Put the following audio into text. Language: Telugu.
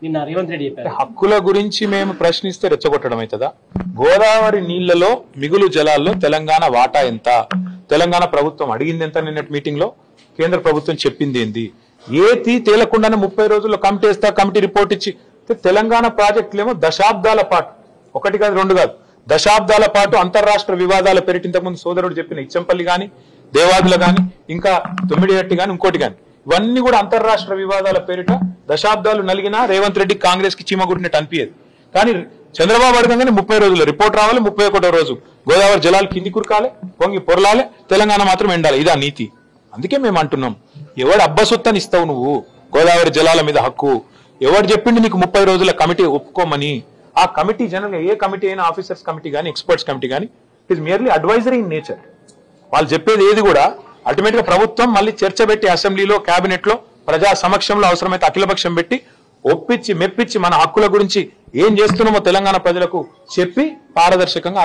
నిన్న రేవంత్ రెడ్డి చెప్పారు. హక్కుల గురించి మేము ప్రశ్నిస్తే రెచ్చగొట్టడం అవుతుందా? గోదావరి నీళ్లలో మిగులు జలాల్లో తెలంగాణ వాటా ఎంత? తెలంగాణ ప్రభుత్వం అడిగింది ఎంత? నిన్నటి మీటింగ్ లో కేంద్ర ప్రభుత్వం చెప్పింది ఏంది? ఏది తేలకుండానే 30 రోజుల్లో కమిటీ వేస్తా, కమిటీ రిపోర్ట్ ఇచ్చి తెలంగాణ ప్రాజెక్టులేమో దశాబ్దాల పాటు, ఒకటి కాదు రెండు కాదు, దశాబ్దాల పాటు అంతర్రాష్ట్ర వివాదాల పేరిట ఇంతకుముందు సోదరుడు చెప్పిన ఇచ్చంపల్లి గాని, దేవాదుల గాని, ఇంకా తొమ్మిడిహట్టి గాని, ఇంకోటి గాని, ఇవన్నీ కూడా అంతర్రాష్ట్ర వివాదాల పేరిట దశాబ్దాలు నలిగినా రేవంత్ రెడ్డి కాంగ్రెస్ కి చీమగుడినట్టు అనిపించేది. కానీ చంద్రబాబు అడగంగానే 30 రోజులు రిపోర్ట్ రావాలి, 31వ రోజు గోదావరి జలాలు కింది కురకాలి, పొంగి పొరలాలి, తెలంగాణ మాత్రం ఎండాలి. ఇదా నీతి? అందుకే మేము అంటున్నాం, ఎవడు అబ్బసొత్తని ఇస్తావు నువ్వు గోదావరి జలాల మీద హక్కు? ఎవడు చెప్పిండి నీకు 30 రోజుల కమిటీ ఒప్పుకోమని? ఆ కమిటీ జనరల్గా ఏ కమిటీ అయినా, ఆఫీసర్స్ కమిటీ కానీ, ఎక్స్పర్ట్స్ కమిటీ కానీ, it is merely advisory in nature. వాళ్ళు చెప్పేది ఏది కూడా అల్టిమేట్ గా ప్రభుత్వం మళ్ళీ చర్చ పెట్టి అసెంబ్లీలో, కేబినెట్ లో, ప్రజా సమక్షంలో అవసరమైతే అఖిలపక్షం పెట్టి ఒప్పించి మెప్పించి మన హక్కుల గురించి ఏం చేస్తున్నామో తెలంగాణ ప్రజలకు చెప్పి పారదర్శకంగా